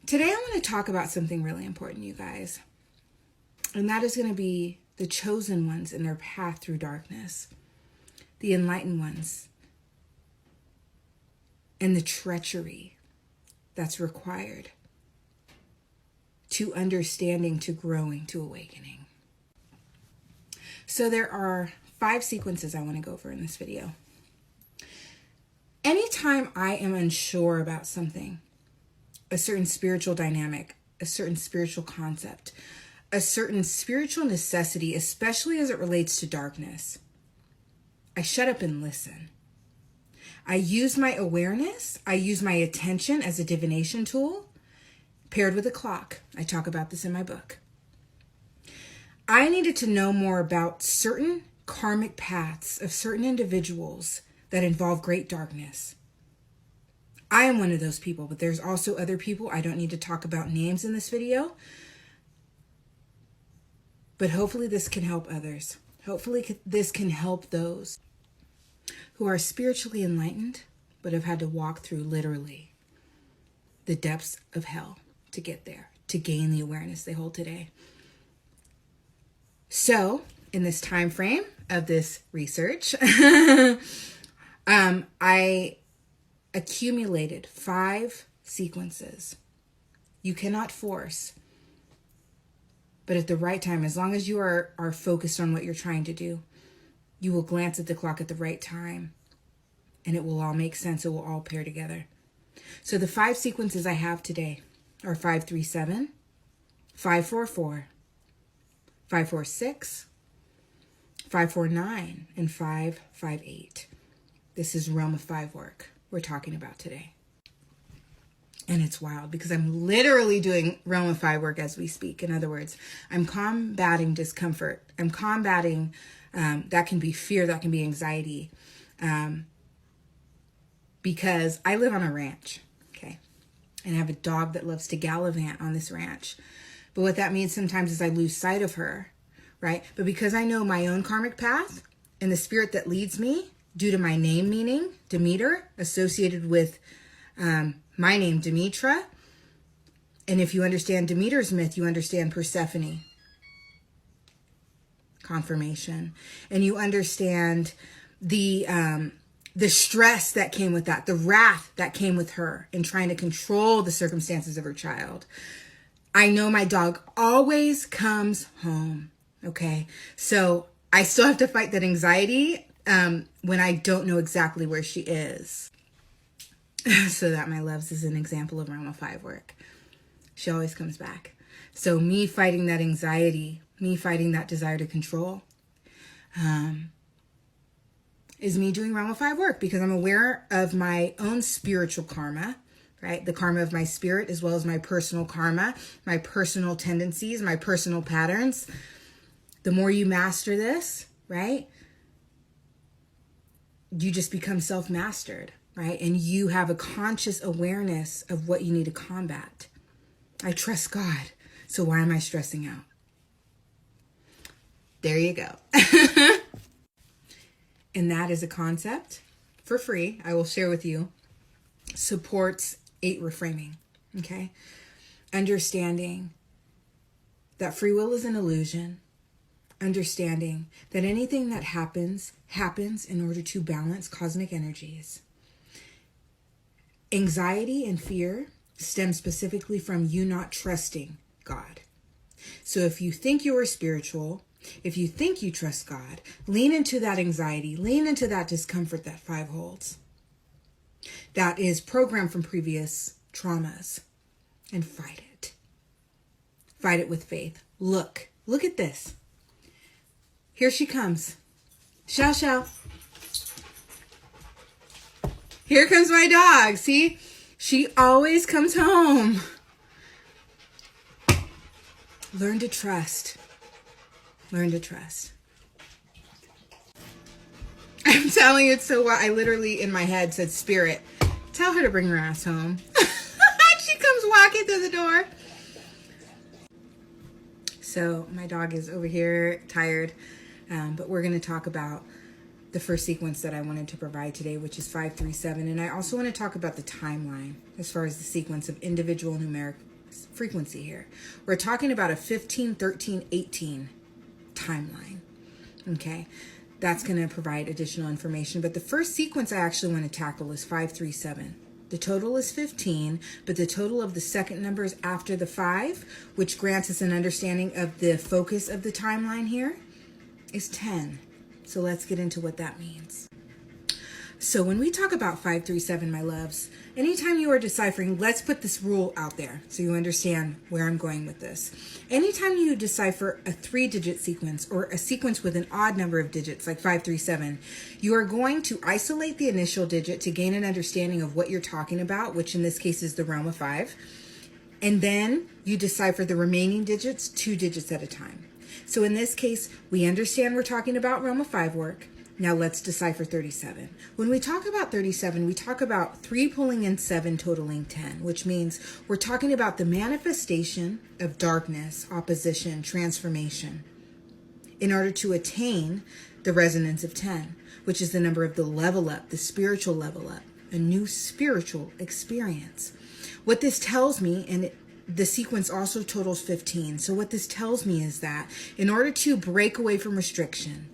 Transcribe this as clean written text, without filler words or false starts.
Today I want to talk about something really important, you guys. And that is going to be the chosen ones in their path through darkness. The enlightened ones. And the treachery that's required to understanding, to growing, to awakening. So there are 5 sequences I want to go over in this video. Anytime I am unsure about something, a certain spiritual dynamic, a certain spiritual concept, a certain spiritual necessity, especially as it relates to darkness, I shut up and listen. I use my awareness, I use my attention as a divination tool, paired with a clock. I talk about this in my book. I needed to know more about certain karmic paths of certain individuals that involve great darkness. I am one of those people, but there's also other people. I don't need to talk about names in this video. But hopefully this can help others. Hopefully this can help those who are spiritually enlightened, but have had to walk through literally the depths of hell to get there, to gain the awareness they hold today. So in this time frame of this research, I accumulated 5 sequences. You cannot force, but at the right time, as long as you are focused on what you're trying to do, you will glance at the clock at the right time and it will all make sense. It will all pair together. So the 5 sequences I have today are 537, 544, 546, 549, and 558. This is Realm of 5 work we're talking about today. And it's wild because I'm literally doing Realm of 5 work as we speak. In other words, I'm combating discomfort. I'm combating, that can be fear, that can be anxiety. Because I live on a ranch, okay? And I have a dog that loves to gallivant on this ranch. But what that means sometimes is I lose sight of her, right? But because I know my own karmic path and the spirit that leads me, due to my name meaning, Demeter, associated with my name, Demetra. And if you understand Demeter's myth, you understand Persephone, confirmation. And you understand the stress that came with that, the wrath that came with her in trying to control the circumstances of her child. I know my dog always comes home, okay? So I still have to fight that anxiety when I don't know exactly where she is. So that, my loves, is an example of Realm of 5 work. She always comes back. So me fighting that anxiety, me fighting that desire to control, is me doing Realm of 5 work because I'm aware of my own spiritual karma, right? The karma of my spirit as well as my personal karma, my personal tendencies, my personal patterns. The more you master this, right? You just become self-mastered, right? And you have a conscious awareness of what you need to combat. I trust God, so why am I stressing out? There you go. And that is a concept for free, I will share with you, supports 8 reframing, okay? Understanding that free will is an illusion. Understanding that anything that happens in order to balance cosmic energies. Anxiety and fear stem specifically from you not trusting God. So if you think you are spiritual, if you think you trust God, lean into that anxiety, lean into that discomfort that 5 holds. That is programmed from previous traumas, and fight it. Fight it with faith. Look at this. Here she comes. Xiao Xiao. Here comes my dog. See? She always comes home. Learn to trust. Learn to trust. I'm telling you, it's so wild. I literally, in my head, said, Spirit, tell her to bring her ass home. She comes walking through the door. So my dog is over here, tired. But we're going to talk about the first sequence that I wanted to provide today, which is 537. And I also want to talk about the timeline as far as the sequence of individual numeric frequency here. We're talking about a 15, 13, 18 timeline. Okay, that's going to provide additional information. But the first sequence I actually want to tackle is 537. The total is 15, but the total of the second numbers after the 5, which grants us an understanding of the focus of the timeline here, is 10. So let's get into what that means. So when we talk about 537, my loves, anytime you are deciphering, let's put this rule out there so you understand where I'm going with this. Anytime you decipher a 3-digit sequence or a sequence with an odd number of digits like 537, you are going to isolate the initial digit to gain an understanding of what you're talking about, which in this case is the realm of 5. And then you decipher the remaining digits 2 digits at a time. So in this case, we understand we're talking about realm of 5 work. Now let's decipher 37. When we talk about 37, we talk about 3 pulling in 7 totaling 10, which means we're talking about the manifestation of darkness, opposition, transformation in order to attain the resonance of 10, which is the number of the level up, the spiritual level up, a new spiritual experience. What this tells me, and the sequence also totals 15. So what this tells me is that in order to break away from restriction,